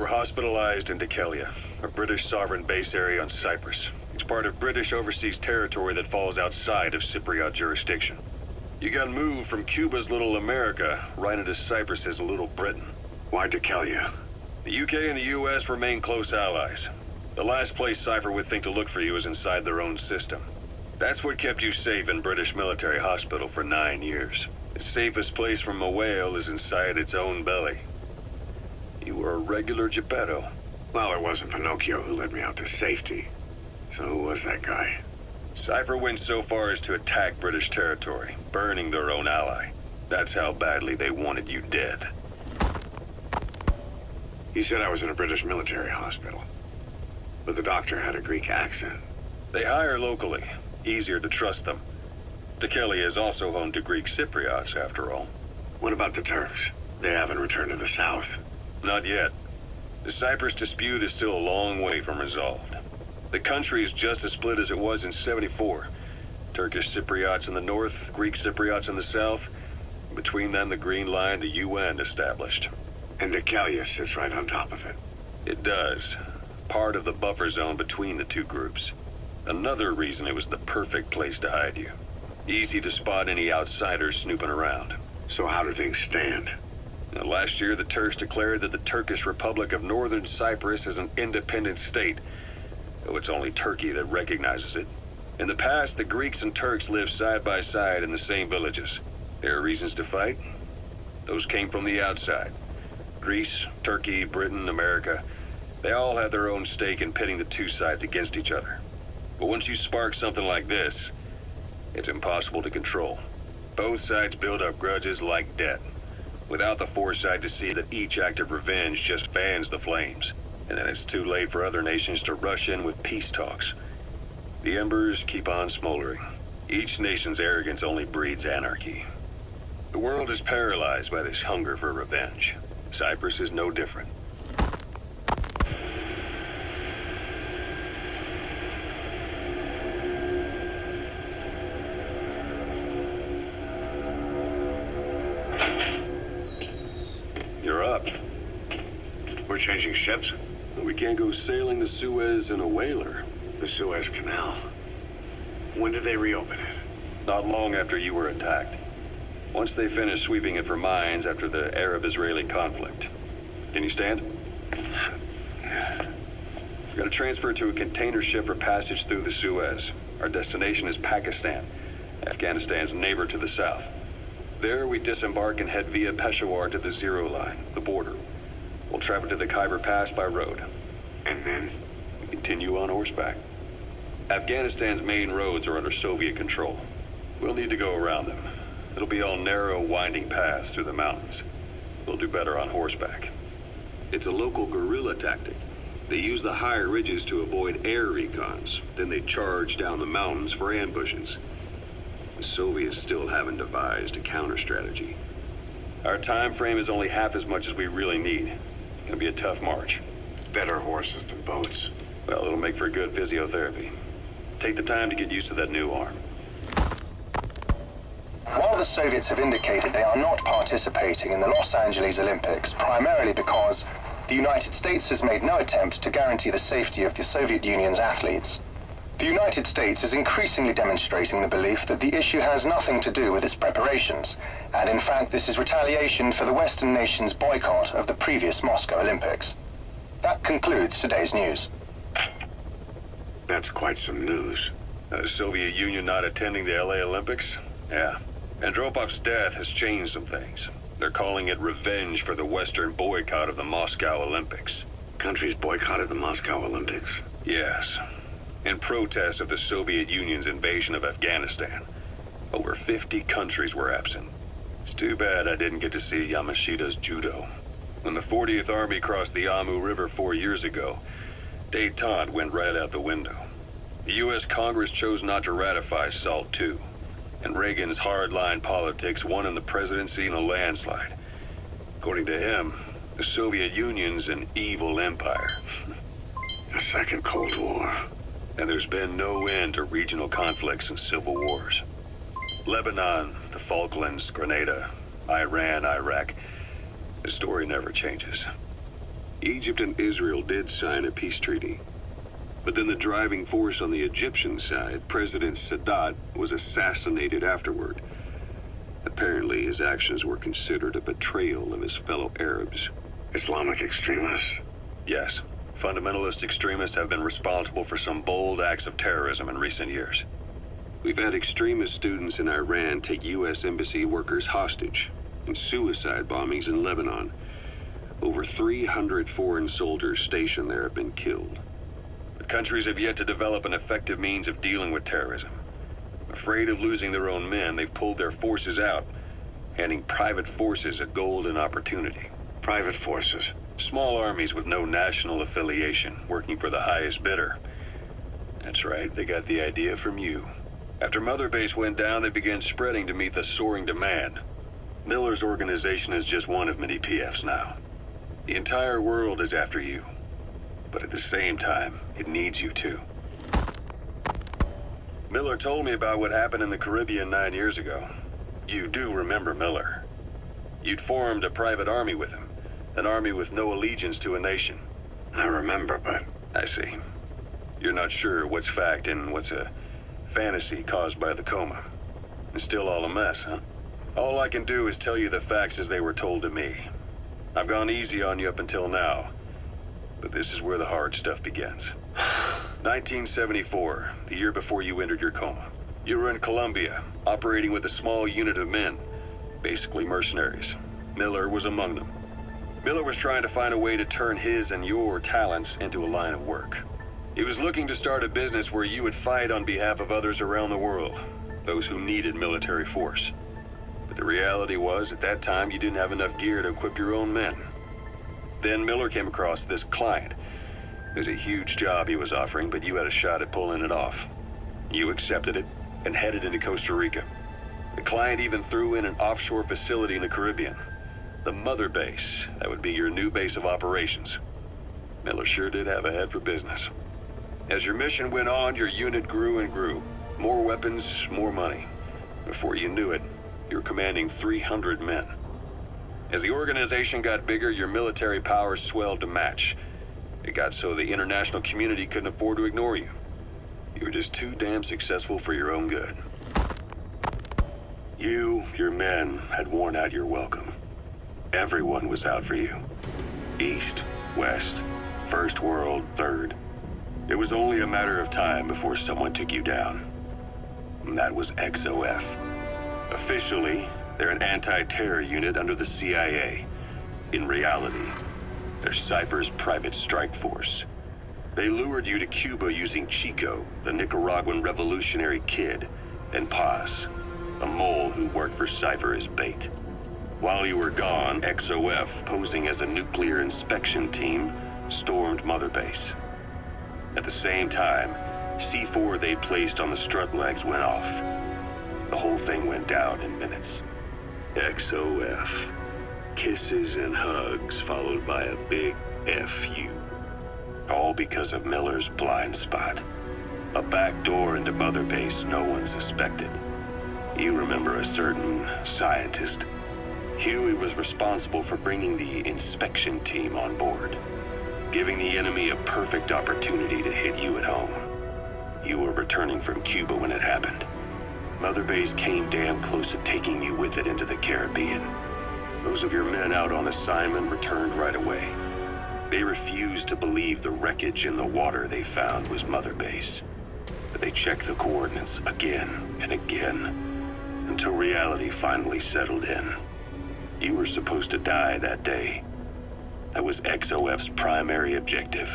were hospitalized in Dikelia, a British sovereign base area on Cyprus. It's part of British overseas territory that falls outside of Cypriot jurisdiction. You got moved from Cuba's Little America right into Cyprus's Little Britain. Why Dikelia? The UK and the US remain close allies. The last place Cypher would think to look for you is inside their own system. That's what kept you safe in British military hospital for 9 years. The safest place from a whale is inside its own belly. You were a regular Geppetto. Well, it wasn't Pinocchio who led me out to safety. So who was that guy? Cypher went so far as to attack British territory, burning their own ally. That's how badly they wanted you dead. He said I was in a British military hospital. But the doctor had a Greek accent. They hire locally. Easier to trust them. Dikelia is also home to Greek Cypriots, after all. What about the Turks? They haven't returned to the south. Not yet. The Cyprus dispute is still a long way from resolved. The country is just as split as it was in '74. Turkish Cypriots in the north, Greek Cypriots in the south. Between them, the Green Line, the UN established. And Dikelia sits right on top of it. It does. Part of the buffer zone between the two groups. Another reason it was the perfect place to hide you. Easy to spot any outsiders snooping around. So how do things stand? Now, last year, the Turks declared that the Turkish Republic of Northern Cyprus is an independent state, though it's only Turkey that recognizes it. In the past, the Greeks and Turks lived side by side in the same villages. There are reasons to fight. Those came from the outside. Greece, Turkey, Britain, America, they all had their own stake in pitting the two sides against each other. But once you spark something like this, it's impossible to control. Both sides build up grudges like debt, without the foresight to see that each act of revenge just fans the flames. And then it's too late for other nations to rush in with peace talks. The embers keep on smoldering. Each nation's arrogance only breeds anarchy. The world is paralyzed by this hunger for revenge. Cyprus is no different. You're up. We're changing ships? We can't go sailing the Suez in a whaler. The Suez Canal. When did they reopen it? Not long after you were attacked. Once they finished sweeping it for mines after the Arab-Israeli conflict. Can you stand? We've got to transfer to a container ship for passage through the Suez. Our destination is Pakistan, Afghanistan's neighbor to the south. There, we disembark and head via Peshawar to the Zero Line, the border. We'll travel to the Khyber Pass by road. And then? We continue on horseback. Afghanistan's main roads are under Soviet control. We'll need to go around them. It'll be all narrow, winding paths through the mountains. We'll do better on horseback. It's a local guerrilla tactic. They use the higher ridges to avoid air recons. Then they charge down the mountains for ambushes. The Soviets still haven't devised a counter-strategy. Our time frame is only half as much as we really need. It's gonna be a tough march. Better horses than boats. Well, it'll make for good physiotherapy. Take the time to get used to that new arm. While the Soviets have indicated they are not participating in the Los Angeles Olympics, primarily because the United States has made no attempt to guarantee the safety of the Soviet Union's athletes, the United States is increasingly demonstrating the belief that the issue has nothing to do with its preparations, and in fact this is retaliation for the Western nations' boycott of the previous Moscow Olympics. That concludes today's news. That's quite some news. The Soviet Union not attending the LA Olympics? Yeah. Andropov's death has changed some things. They're calling it revenge for the Western boycott of the Moscow Olympics. Countries boycotted the Moscow Olympics? Yes. In protest of the Soviet Union's invasion of Afghanistan. Over 50 countries were absent. It's too bad I didn't get to see Yamashita's judo. When the 40th Army crossed the Amu River 4 years ago, détente went right out the window. The U.S. Congress chose not to ratify SALT II. And Reagan's hardline politics won in the presidency in a landslide. According to him, the Soviet Union's an evil empire. A second Cold War. And there's been no end to regional conflicts and civil wars. Lebanon, the Falklands, Grenada, Iran, Iraq. The story never changes. Egypt and Israel did sign a peace treaty. But then the driving force on the Egyptian side, President Sadat, was assassinated afterward. Apparently, his actions were considered a betrayal of his fellow Arabs. Islamic extremists? Yes, fundamentalist extremists have been responsible for some bold acts of terrorism in recent years. We've had extremist students in Iran take U.S. embassy workers hostage, and suicide bombings in Lebanon. Over 300 foreign soldiers stationed there have been killed. But countries have yet to develop an effective means of dealing with terrorism. Afraid of losing their own men, they've pulled their forces out, handing private forces a golden opportunity. Private forces? Small armies with no national affiliation, working for the highest bidder. That's right, they got the idea from you. After Mother Base went down, they began spreading to meet the soaring demand. Miller's organization is just one of many PFs now. The entire world is after you. But at the same time, it needs you too. Miller told me about what happened in the Caribbean 9 years ago. You do remember Miller. You'd formed a private army with him. An army with no allegiance to a nation. I remember, but... I see. You're not sure what's fact and what's a fantasy caused by the coma. It's still all a mess, huh? All I can do is tell you the facts as they were told to me. I've gone easy on you up until now, but this is where the hard stuff begins. 1974, the year before you entered your coma. You were in Colombia, operating with a small unit of men, basically mercenaries. Miller was among them. Miller was trying to find a way to turn his and your talents into a line of work. He was looking to start a business where you would fight on behalf of others around the world, those who needed military force. But the reality was, at that time, you didn't have enough gear to equip your own men. Then Miller came across this client. It was a huge job he was offering, but you had a shot at pulling it off. You accepted it and headed into Costa Rica. The client even threw in an offshore facility in the Caribbean. The Mother Base, that would be your new base of operations. Miller sure did have a head for business. As your mission went on, your unit grew and grew. More weapons, more money. Before you knew it, you were commanding 300 men. As the organization got bigger, your military powers swelled to match. It got so the international community couldn't afford to ignore you. You were just too damn successful for your own good. You, your men, had worn out your welcome. Everyone was out for you. East, West, First World, Third. It was only a matter of time before someone took you down. And that was XOF. Officially, they're an anti-terror unit under the CIA. In reality, they're Cypher's private strike force. They lured you to Cuba using Chico, the Nicaraguan revolutionary kid, and Paz, a mole who worked for Cypher as bait. While you were gone, XOF, posing as a nuclear inspection team, stormed Mother Base. At the same time, C4 they placed on the strut legs went off. The whole thing went down in minutes. XOF. Kisses and hugs followed by a big FU. All because of Miller's blind spot. A back door into Mother Base no one suspected. You remember a certain scientist. Huey was responsible for bringing the inspection team on board, giving the enemy a perfect opportunity to hit you at home. You were returning from Cuba when it happened. Mother Base came damn close to taking you with it into the Caribbean. Those of your men out on assignment returned right away. They refused to believe the wreckage in the water they found was Mother Base. But they checked the coordinates again and again, until reality finally settled in. You were supposed to die that day. That was XOF's primary objective.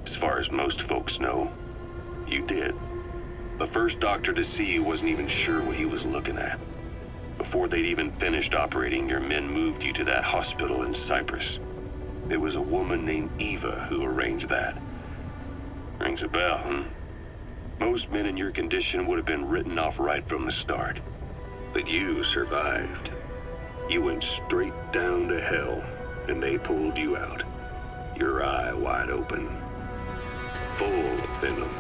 As far as most folks know, you did. The first doctor to see you wasn't even sure what he was looking at. Before they'd even finished operating, your men moved you to that hospital in Cyprus. It was a woman named Eva who arranged that. Rings a bell, huh? Most men in your condition would have been written off right from the start. But you survived. You went straight down to hell, and they pulled you out. Your eye wide open. Full of venom.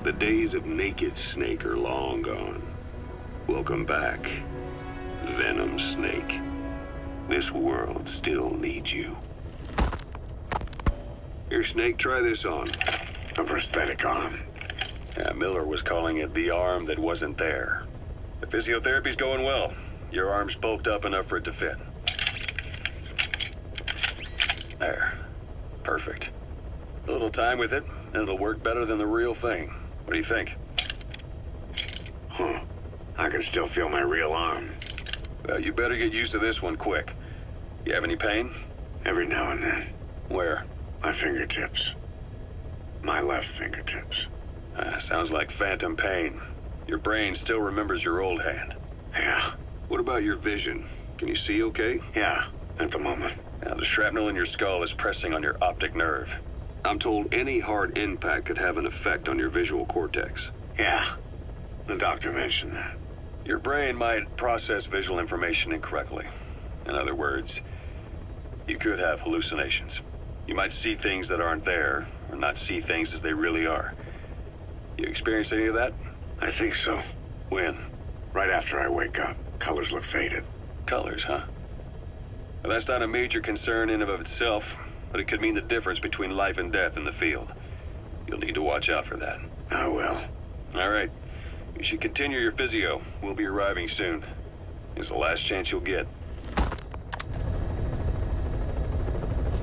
The days of naked snake are long gone. Welcome back, Venom Snake. This world still needs you. Here, Snake, try this on. A prosthetic arm. Yeah, Miller was calling it the arm that wasn't there. The physiotherapy's going well. Your arm's bulked up enough for it to fit. There. Perfect. A little time with it, and it'll work better than the real thing. What do you think? Huh. I can still feel my real arm. Well, you better get used to this one quick. You have any pain? Every now and then. Where? My fingertips. My left fingertips. Sounds like phantom pain. Your brain still remembers your old hand. Yeah. What about your vision? Can you see okay? Yeah, at the moment. Now, the shrapnel in your skull is pressing on your optic nerve. I'm told any hard impact could have an effect on your visual cortex. Yeah. The doctor mentioned that. Your brain might process visual information incorrectly. In other words, you could have hallucinations. You might see things that aren't there, or not see things as they really are. You experienced any of that? I think so. When? Right after I wake up. Colors look faded. Colors, huh? Well, that's not a major concern in and of itself, but it could mean the difference between life and death in the field. You'll need to watch out for that. I will. All right. You should continue your physio. We'll be arriving soon. It's the last chance you'll get.